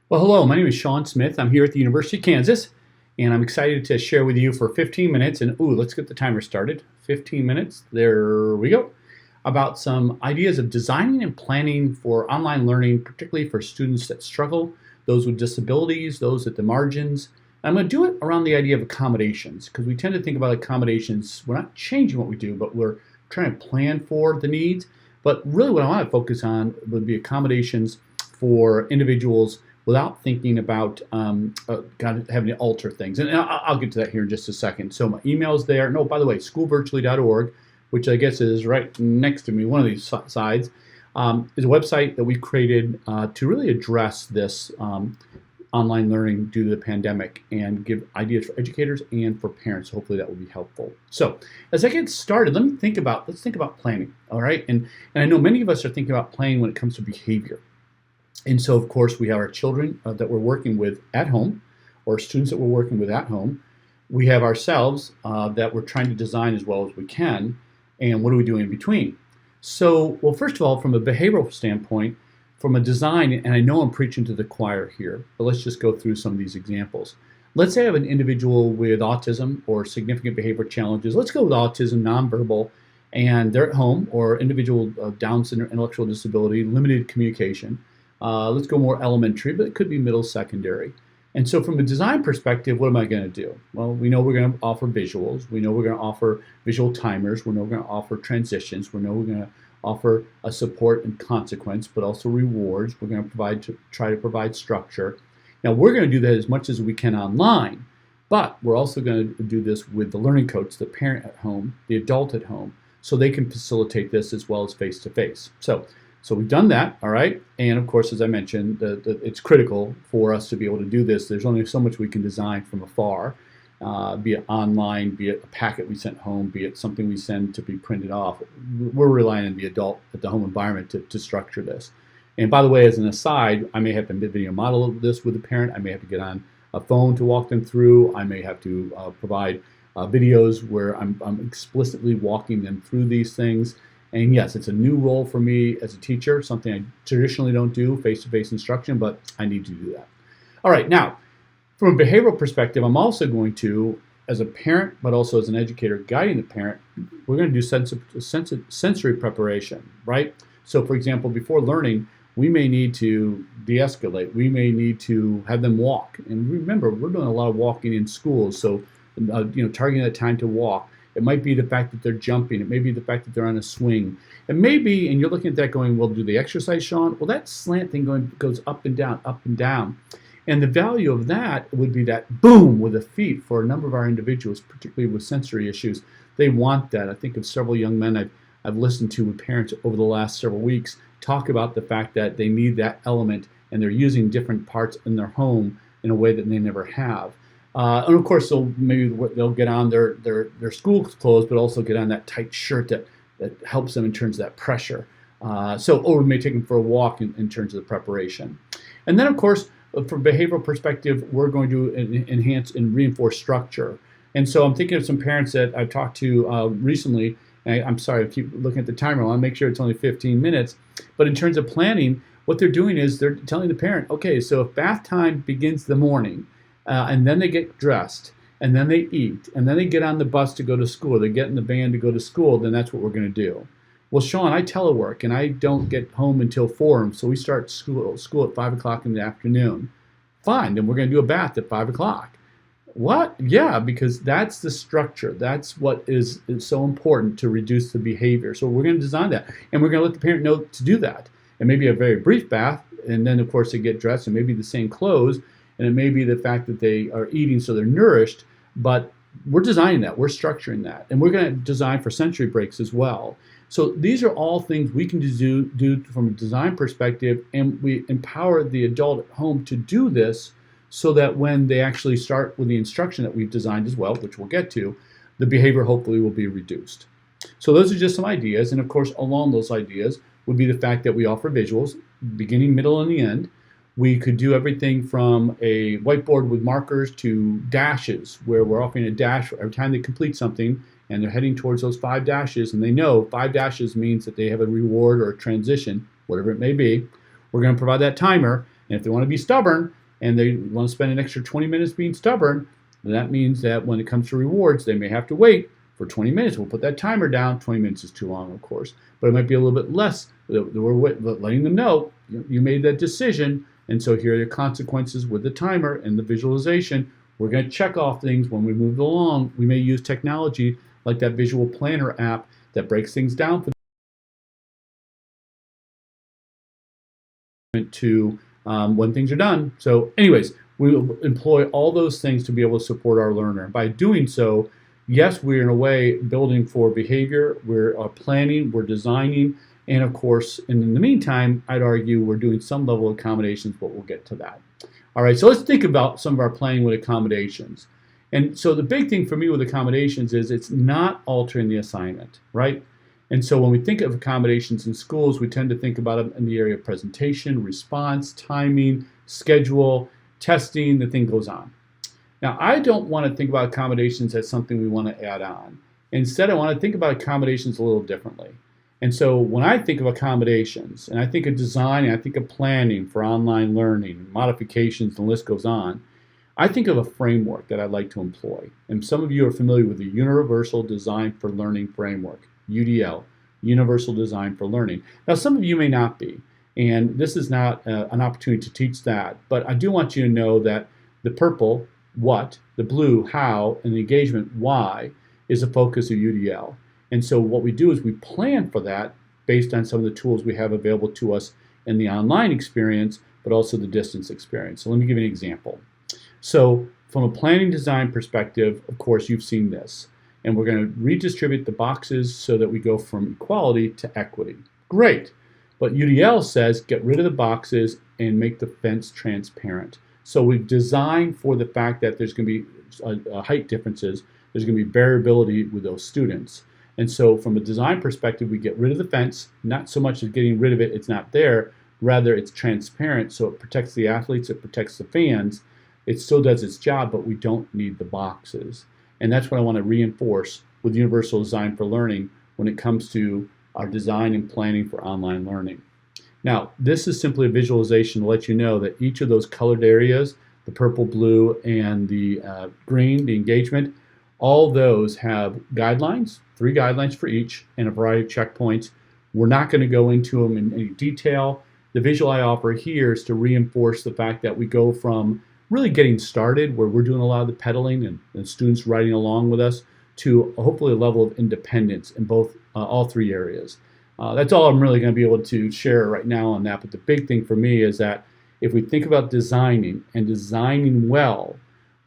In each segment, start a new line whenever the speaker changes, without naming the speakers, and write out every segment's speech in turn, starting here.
Well, hello, my name is Sean Smith. I'm here at the University of Kansas, and I'm excited to share with you for 15 minutes. And let's get the timer started. 15 minutes, there we go. About some ideas of designing and planning for online learning, particularly for students that struggle, those with disabilities, those at the margins. I'm going to do it around the idea of accommodations because we tend to think about accommodations. We're not changing what we do, but we're trying to plan for the needs. But really, what I want to focus on would be accommodations for individuals without thinking about having to alter things. And I'll get to that here in just a second. So my email's there. No, by the way, schoolvirtually.org, which I guess is right next to me, one of these sides, is a website that we created to really address this online learning due to the pandemic and give ideas for educators and for parents. Hopefully that will be helpful. So as I get started, let's think about planning, all right? And I know many of us are thinking about planning when it comes to behavior. And so, of course, we have our children that we're working with at home, or students that we're working with at home. We have ourselves that we're trying to design as well as we can. And what do we do in between? So, well, first of all, from a behavioral standpoint, from a design, and I know I'm preaching to the choir here, but let's just go through some of these examples. Let's say I have an individual with autism or significant behavior challenges. Let's go with autism, nonverbal, and they're at home, or individual Down syndrome, intellectual disability, limited communication. Let's go more elementary, but it could be middle, secondary. And so from a design perspective, what am I going to do? Well, we know we're going to offer visuals. We know we're going to offer visual timers. We know we're going to offer transitions. We know we're going to offer a support and consequence, but also rewards. We're going to try to provide structure. Now, we're going to do that as much as we can online, but we're also going to do this with the learning coach, the parent at home, the adult at home, so they can facilitate this as well as face-to-face. So we've done that, all right? And of course, as I mentioned, it's critical for us to be able to do this. There's only so much we can design from afar, be it online, be it a packet we sent home, be it something we send to be printed off. We're relying on the adult at the home environment to structure this. And by the way, as an aside, I may have to video model this with the parent. I may have to get on a phone to walk them through. I may have to provide videos where I'm explicitly walking them through these things. And yes, it's a new role for me as a teacher, something I traditionally don't do, face-to-face instruction, but I need to do that. All right, now, from a behavioral perspective, I'm also going to, as a parent, but also as an educator guiding the parent, we're going to do sensory preparation, right? So, for example, before learning, we may need to de-escalate. We may need to have them walk. And remember, we're doing a lot of walking in schools, so targeting that time to walk. It might be the fact that they're jumping. It may be the fact that they're on a swing. It may be, and you're looking at that going, well, do they exercise, Sean? Well, that slant thing goes up and down, up and down. And the value of that would be that boom with the feet for a number of our individuals, particularly with sensory issues. They want that. I think of several young men I've listened to with parents over the last several weeks talk about the fact that they need that element and they're using different parts in their home in a way that they never have. And of course, they'll get on their school clothes, but also get on that tight shirt that helps them in terms of that pressure. Or we may take them for a walk in terms of the preparation. And then, of course, from a behavioral perspective, we're going to enhance and reinforce structure. And so I'm thinking of some parents that I've talked to recently. I'm sorry, I keep looking at the timer. I want to make sure it's only 15 minutes. But in terms of planning, what they're doing is they're telling the parent, okay, so if bath time begins the morning, and then they get dressed, and then they eat, and then they get on the bus to go to school, they get in the van to go to school, then that's what we're going to do. Well, Sean, I telework, and I don't get home until 4, so we start school at 5 o'clock in the afternoon. Fine, then we're going to do a bath at 5 o'clock. What? Yeah, because that's the structure. That's what is so important to reduce the behavior. So we're going to design that, and we're going to let the parent know to do that. It may be a very brief bath, and then, of course, they get dressed, and maybe the same clothes, and it may be the fact that they are eating so they're nourished, but we're designing that, we're structuring that, and we're going to design for sensory breaks as well. So these are all things we can do from a design perspective, and we empower the adult at home to do this so that when they actually start with the instruction that we've designed as well, which we'll get to, the behavior hopefully will be reduced. So those are just some ideas, and of course along those ideas would be the fact that we offer visuals, beginning, middle, and the end. We could do everything from a whiteboard with markers to dashes, where we're offering a dash every time they complete something, and they're heading towards those 5 dashes, and they know 5 dashes means that they have a reward or a transition, whatever it may be. We're going to provide that timer, And if they want to be stubborn and they want to spend an extra 20 minutes being stubborn, then that means that when it comes to rewards, they may have to wait for 20 minutes. We'll put that timer down. 20 minutes is too long, of course, but it might be a little bit less. We're letting them know you made that decision, and so here are your consequences with the timer and the visualization. We're going to check off things when we move along. We may use technology like that visual planner app that breaks things down for to when things are done. So anyways, we employ all those things to be able to support our learner. By doing so, yes, we're in a way building for behavior, we're planning, we're designing, and of course, in the meantime, I'd argue we're doing some level of accommodations, but we'll get to that. All right, so let's think about some of our planning with accommodations. And so the big thing for me with accommodations is it's not altering the assignment, right? And so when we think of accommodations in schools, we tend to think about them in the area of presentation, response, timing, schedule, testing, the thing goes on. Now, I don't want to think about accommodations as something we want to add on. Instead, I want to think about accommodations a little differently. And so when I think of accommodations, and I think of design, and I think of planning for online learning, modifications, the list goes on, I think of a framework that I'd like to employ. And some of you are familiar with the Universal Design for Learning Framework, UDL, Universal Design for Learning. Now, some of you may not be, and this is not an opportunity to teach that, but I do want you to know that the purple, what, the blue, how, and the engagement, why, is a focus of UDL. And so what we do is we plan for that based on some of the tools we have available to us in the online experience, but also the distance experience. So let me give you an example. So from a planning design perspective, of course, you've seen this. And we're going to redistribute the boxes so that we go from equality to equity. Great. But UDL says get rid of the boxes and make the fence transparent. So we've designed for the fact that there's going to be height differences. There's going to be variability with those students. And so from a design perspective, we get rid of the fence, not so much as getting rid of it, it's not there. Rather, it's transparent, so it protects the athletes, it protects the fans. It still does its job, but we don't need the boxes. And that's what I want to reinforce with Universal Design for Learning when it comes to our design and planning for online learning. Now, this is simply a visualization to let you know that each of those colored areas, the purple, blue, and the green, the engagement, all those have guidelines, 3 guidelines for each, and a variety of checkpoints. We're not going to go into them in any detail. The visual I offer here is to reinforce the fact that we go from really getting started, where we're doing a lot of the pedaling and students riding along with us, to hopefully a level of independence in both all 3 areas. That's all I'm really going to be able to share right now on that. But the big thing for me is that if we think about designing and designing well,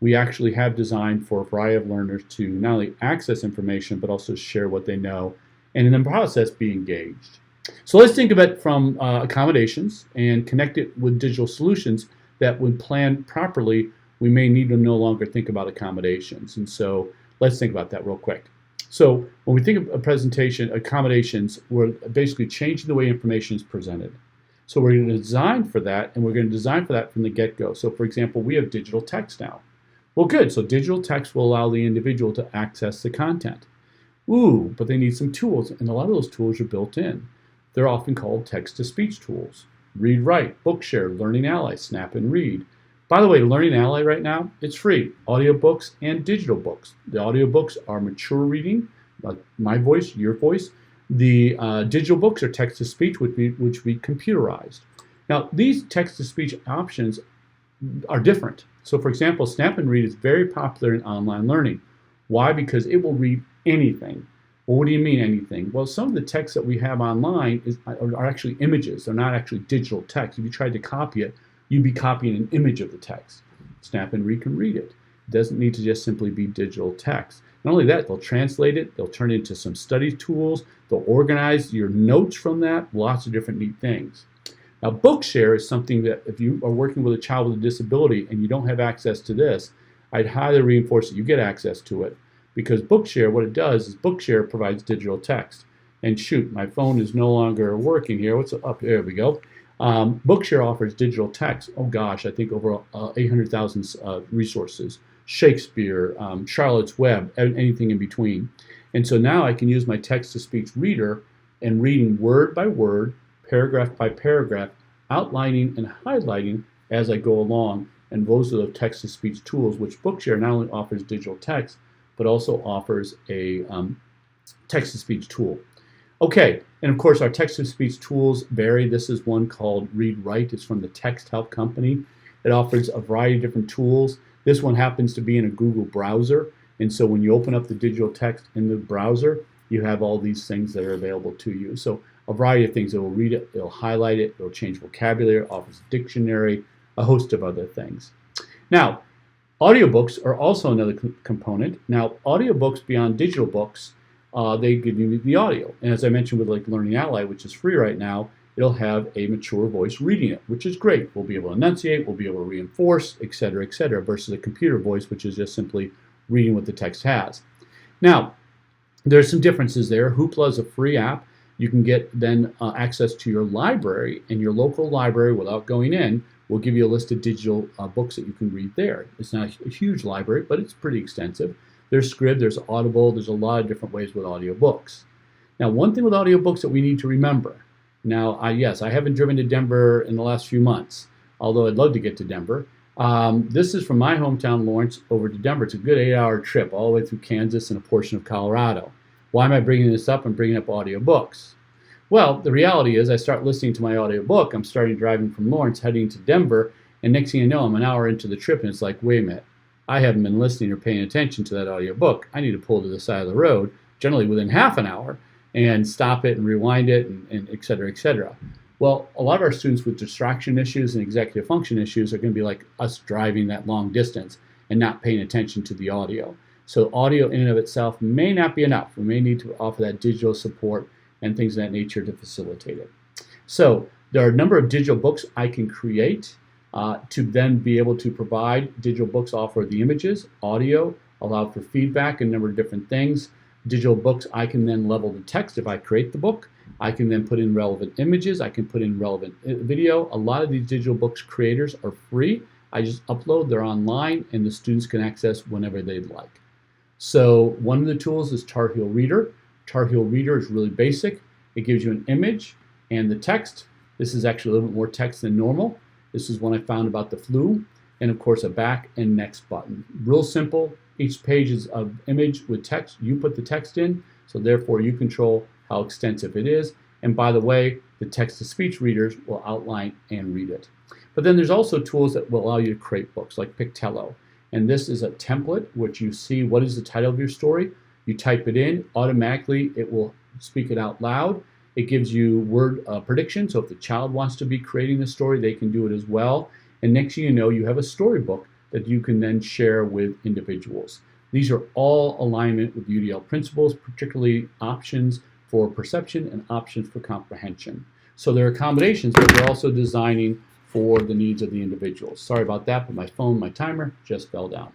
we actually have designed for a variety of learners to not only access information, but also share what they know, and in the process be engaged. So let's think of it from accommodations and connect it with digital solutions that when planned properly, we may need to no longer think about accommodations. And so let's think about that real quick. So when we think of a presentation, accommodations, we're basically changing the way information is presented. So we're going to design for that, and we're going to design for that from the get-go. So for example, we have digital text now. Well, good. So digital text will allow the individual to access the content. Ooh, but they need some tools, and a lot of those tools are built in. They're often called text-to-speech tools. Read Write, Bookshare, Learning Ally, Snap and Read. By the way, Learning Ally right now, it's free. Audiobooks and digital books. The audiobooks are mature reading, like my voice, your voice. The digital books are text-to-speech, which we computerized. Now, these text-to-speech options are different. So for example, Snap and Read is very popular in online learning. Why? Because it will read anything. Well, what do you mean anything? Well, some of the text that we have online are actually images. They're not actually digital text. If you tried to copy it, you'd be copying an image of the text. Snap and Read can read it. It doesn't need to just simply be digital text. Not only that, they'll translate it, they'll turn it into some study tools, they'll organize your notes from that, lots of different neat things. Now, Bookshare is something that if you are working with a child with a disability and you don't have access to this, I'd highly reinforce that you get access to it, because Bookshare, what it does is Bookshare provides digital text. And shoot, my phone is no longer working here. What's up? There we go. Bookshare offers digital text. Oh gosh, I think over 800,000 resources. Shakespeare, Charlotte's Web, anything in between. And so now I can use my text-to-speech reader and reading word by word, paragraph by paragraph, outlining and highlighting as I go along. And those are the text-to-speech tools, which Bookshare not only offers digital text, but also offers a text-to-speech tool. Okay, and of course our text-to-speech tools vary. This is one called Read Write. It's from the Text Help Company. It offers a variety of different tools. This one happens to be in a Google browser, and so when you open up the digital text in the browser, you have all these things that are available to you. So a variety of things. It will read it, it will highlight it, it will change vocabulary, it offers a dictionary, a host of other things. Now, audiobooks are also another component. Now, audiobooks beyond digital books, they give you the audio. And as I mentioned with like Learning Ally, which is free right now, it'll have a mature voice reading it, which is great. We'll be able to enunciate, we'll be able to reinforce, et cetera, versus a computer voice, which is just simply reading what the text has. Now, there's some differences there. Hoopla is a free app. You can get then access to your library, and your local library, without going in, will give you a list of digital books that you can read there. It's not a huge library, but it's pretty extensive. There's Scribd, there's Audible, there's a lot of different ways with audiobooks. Now, one thing with audiobooks that we need to remember, now, yes, I haven't driven to Denver in the last few months, although I'd love to get to Denver. This is from my hometown, Lawrence, over to Denver. It's a good 8-hour trip all the way through Kansas and a portion of Colorado. Why am I bringing this up? I'm bringing up audiobooks. Well, the reality is I start listening to my audiobook. I'm starting driving from Lawrence, heading to Denver, and next thing you know, I'm an hour into the trip, and it's like, wait a minute, I haven't been listening or paying attention to that audiobook. I need to pull to the side of the road, generally within half an hour, and stop it and rewind it, and et cetera, et cetera. Well, a lot of our students with distraction issues and executive function issues are going to be like us driving that long distance and not paying attention to the audio. So audio in and of itself may not be enough. We may need to offer that digital support and things of that nature to facilitate it. So there are a number of digital books I can create to then be able to provide. Digital books offer the images, audio, allow for feedback, and a number of different things. Digital books, I can then level the text if I create the book. I can then put in relevant images. I can put in relevant video. A lot of these digital books creators are free. I just upload, they're online, and the students can access whenever they'd like. So one of the tools is Tar Heel Reader. Tar Heel Reader is really basic. It gives you an image and the text. This is actually a little bit more text than normal. This is one I found about the flu. And of course, a back and next button. Real simple. Each page is an image with text. You put the text in, so therefore you control how extensive it is. And by the way, the text-to-speech readers will outline and read it. But then there's also tools that will allow you to create books, like Pictello. And this is a template which you see what is the title of your story. You type it in, automatically it will speak it out loud. It gives you word prediction, so if the child wants to be creating the story, they can do it as well. And next thing you know, you have a storybook that you can then share with individuals. These are all alignment with UDL principles, particularly options for perception and options for comprehension. So there are accommodations, but we're also designing for the needs of the individuals. Sorry about that, but my phone, my timer just fell down.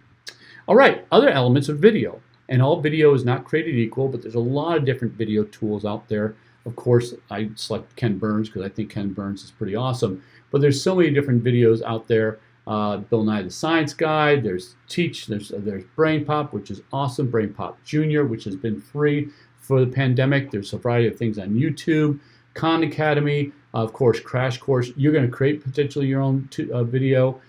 All right, other elements of video. And all video is not created equal, but there's a lot of different video tools out there. Of course, I select Ken Burns because I think Ken Burns is pretty awesome. But there's so many different videos out there. Bill Nye the Science Guy, there's Teach, there's Brain Pop, which is awesome, Brain Pop Jr., which has been free for the pandemic. There's a variety of things on YouTube, Khan Academy, of course, Crash Course. You're going to create potentially your own video,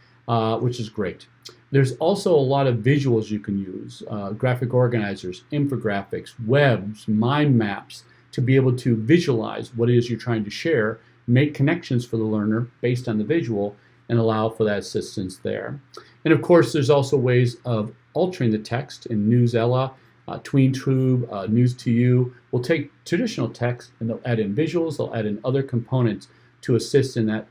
which is great. There's also a lot of visuals you can use, graphic organizers, infographics, webs, mind maps, to be able to visualize what it is you're trying to share, make connections for the learner based on the visual, and allow for that assistance there. And of course, there's also ways of altering the text in Newsella, TweenTube, News2You. Will take traditional text and they'll add in visuals, they'll add in other components to assist in that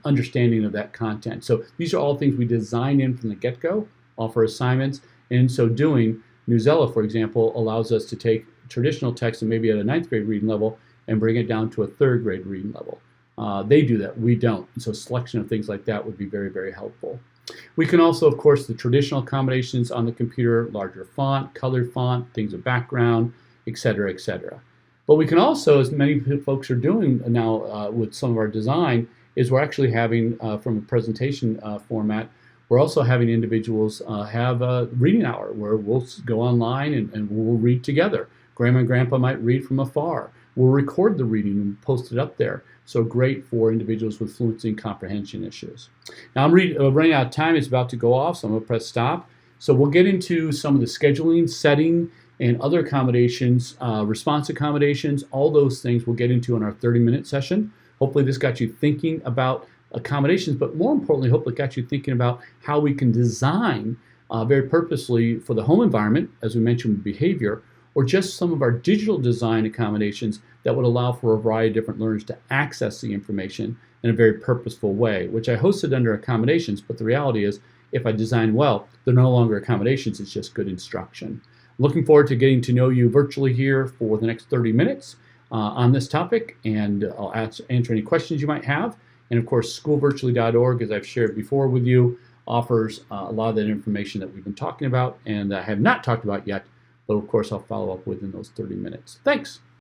understanding of that content. So these are all things we design in from the get-go, offer assignments, and in so doing, Newsella, for example, allows us to take traditional text and maybe at a 9th grade reading level and bring it down to a 3rd grade reading level. They do that, we don't. And so selection of things like that would be very, very helpful. We can also, of course, the traditional accommodations on the computer, larger font, colored font, things of background, et cetera, et cetera. But we can also, as many folks are doing now with some of our design, is we're actually having, from a presentation format, we're also having individuals have a reading hour where we'll go online and we'll read together. Grandma and Grandpa might read from afar. we'll record the reading and post it up there. So great for individuals with fluency and comprehension issues. Now I'm running out of time. It's about to go off, so I'm going to press stop. So we'll get into some of the scheduling, setting, and other accommodations, response accommodations, all those things we'll get into in our 30-minute session. Hopefully this got you thinking about accommodations, but more importantly, hopefully it got you thinking about how we can design very purposely for the home environment, as we mentioned with behavior, or just some of our digital design accommodations that would allow for a variety of different learners to access the information in a very purposeful way, which I hosted under accommodations, but the reality is if I design well, they're no longer accommodations, it's just good instruction. Looking forward to getting to know you virtually here for the next 30 minutes on this topic, and I'll answer any questions you might have. And of course, schoolvirtually.org, as I've shared before with you, offers a lot of that information that we've been talking about and that I have not talked about yet, but of course I'll follow up with in those 30 minutes. Thanks.